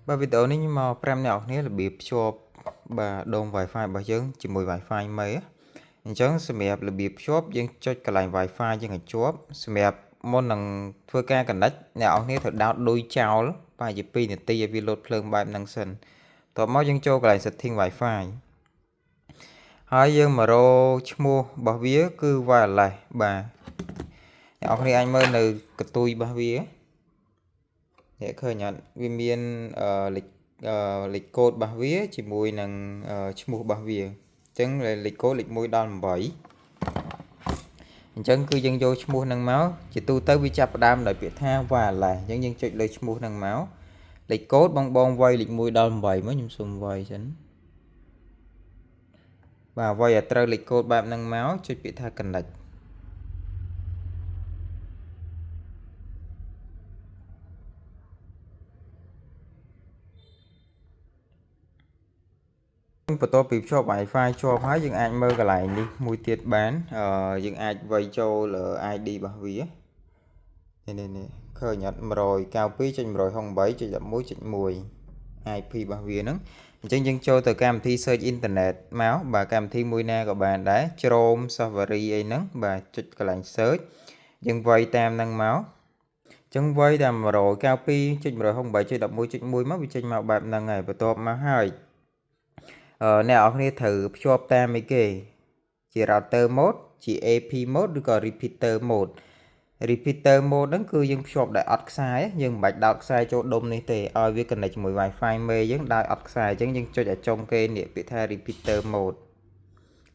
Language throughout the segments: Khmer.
Ba videoនេះខ្ញុំមក5អ្នកគ្នារបៀបភ្ជាប់បាទដុំ Wi-Fi របស់យើងជាមួយ Wi-Fi មេអញ្ចឹងសម្រាប់របៀបភ្ជាប់យើងចុចកន្លែង Wi-Fi យើងឲ្យជាប់សម្រាប់មុននឹងធ្វើការ connect អ្នកនរគ្នាត្រូវដោតឌុយចោលប្រហែលជា2នាទីឲ្យវាលោតភ្លើងបែបហ្នឹងសិនតោះមកយើងចូលកន្លែង setting Wi-Fi ហើយយើងមករកឈ្មោះរបស់វាគឺ wireless បាទអ្នកនរគ្នាអាចមើលនៅកន្ទុយរបស់វាអ្នកឃើញអត់វាមានលេខកូដរបស់វាជាមួយនឹងឈ្មោះរបស់វាអញ្ចឹងលេខកូដលេខ1ដល់8អញ្ចឹងគឺយើងយកឈ្មោះហ្នឹងមកជាទូទៅវាចាប់ផ្ដើមដោយពាក្យថា wireless អញ្ចឹងយើងចុចលើឈ្មោះហ្នឹងមកលេខកូដបងវាយលេខ1ដល់8មកខ្ញុំសុំវាយសិនបាទវាយឲ្យត្រូវលេខកូដបែបហ្នឹងមកចុចពាក្យថា connectបន្ទាប់ពីភ្ជាប់ Wi-Fi ជាប់ហើយយើងអាចមើលកន្លែងនេះមួយទៀតបានយើងអាចវាយចូលលើ ID របស់វានេះឃើញអត់ 192.168.11.1 IP របស់វាហ្នឹងអញ្ចឹងយើងចូលទៅកម្មវិធី search internet មកបាទកម្មវិធីមួយណាក៏បានដែរ Chrome Safari អីហ្នឹងបាទចុចកន្លែង search យើងវាយតាមហ្នឹងមកអញ្ចឹងវាយតាម 192.168.11.1 មកវាចេញមកបែបហ្នឹងហើយបន្ទាប់មកហើយអ្នកនរគ្នាត្រូវភ្ជាប់តាមអីគេជា router mode ជា AP mode ឬក៏ repeater mode repeater mode ហ្នឹងគឺយើងភ្ជាប់ដោយអត់ខ្សែយើងមិនបាច់ដោតខ្សែចូលដុំនេះទេឲ្យវា connect ជាមួយ Wi-Fi មេយើងដោយអត់ខ្សែអញ្ចឹងយើងចុចឲ្យចុងគេនេះពាក្យថា repeater mode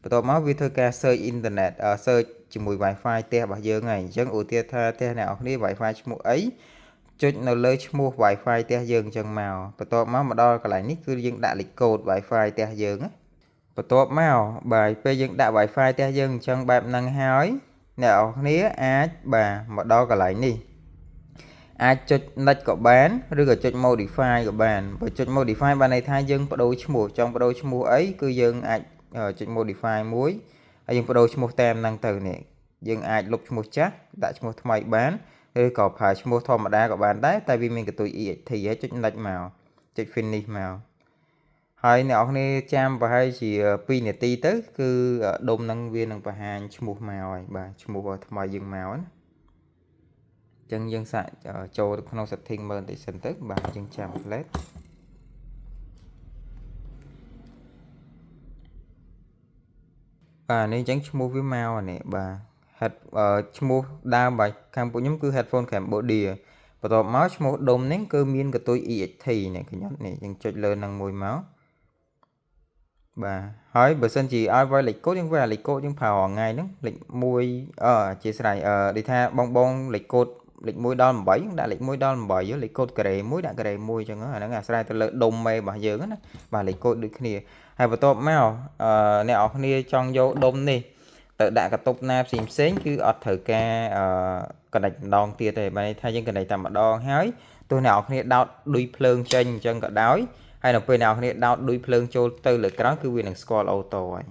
បន្ទាប់មកវាធ្វើការ search internet search ជាមួយ Wi-Fi ផ្ទះរបស់យើងហើយអញ្ចឹងឧទាហរណ៍ថាផ្ទះអ្នកនរគ្នា Wi-Fi ឈ្មោះអីចុចនៅលើឈ្មោះ Wi-Fi ផ្ទះយើងអញ្ចឹងមកបន្ទាប់មកដល់កន្លែងនេះគឺយើងដាក់លេខកូដ Wi-Fi ផ្ទះយើងបន្ទាប់មកបាទពេលយើងដាក់ Wi-Fi ផ្ទះយើងអញ្ចឹងបែបហ្នឹងហើយអ្នកនរគ្នាអាចបាទមកដល់កន្លែងនេះអាចចុច next ក៏បានឬក៏ចុច modify ក៏បានបើចុច modify បានន័យថាយើងបដូរឈ្មោះចង់បដូរឈ្មោះអីគឺយើងអាចចុច modify មួយហើយយើងបដូរឈ្មោះតាមហ្នឹងទៅនេះយើងអាចលុបឈ្មោះចាស់ដាក់ឈ្មោះថ្មីបានឬក៏ប្រើឈ្មោះធម្មតាក៏បានដែរតែវាមានកន្ទុយ EXT ហើយចុច next មកចុច finish មកហើយអ្នកនរគ្នាចាំប្រហែលជា2នាទីទៅគឺដុំហ្នឹងវានឹងបង្ហាញឈ្មោះមកហើយបាទឈ្មោះថ្មីយើងមកណាអញ្ចឹងយើងសាកចូលទៅក្នុង setting មើលបន្តិចសិនទៅបាទយើងចាំ plate បាទនេះអញ្ចឹងឈ្មោះវាមកនេះបាទឈ្មោះដើមបាទខាងពួកខ្ញុំគឺ headphone Cambodia បន្ទាប់មកឈ្មោះដុំនេះគឺមានកន្ទុយ EXT នេះឃើញអត់នេះយើងចុចលើនឹងមួយមកបាទហើយបើសិនជាឲ្យវាយលេខកូដយើងវាយលេខកូដយើងប្រើរាល់ថ្ងៃហ្នឹងលេខ1អធិស្ឋានដូចថាបងលេខកូដលេខ1ដល់8យើងដាក់លេខ1ដល់8លេខកូដការ៉េ1ដាក់ការ៉េ1អញ្ចឹងអាហ្នឹងអាស្រ័យទៅលើដុំមេរបស់យើងណាបាទលេខកូដដូចគ្នាហើយបន្ទាប់មកអ្នកនរគ្នាចង់យកដុំនេះទៅដាក់កតុបណាផ្សេងគឺអត់ត្រូវការconnect ម្ដងទៀតទេបើន័យថាយើង connect តែម្ដងហើយទោះអ្នកនរគ្នាដោតឌុយភ្លើងចេញអញ្ចឹងក៏ដោយហើយនៅពេលអ្នកនរគ្នាដោតឌុយភ្លើងចូលទៅលើក្រោយគឺវានឹងស្គាល់អូតូហើយ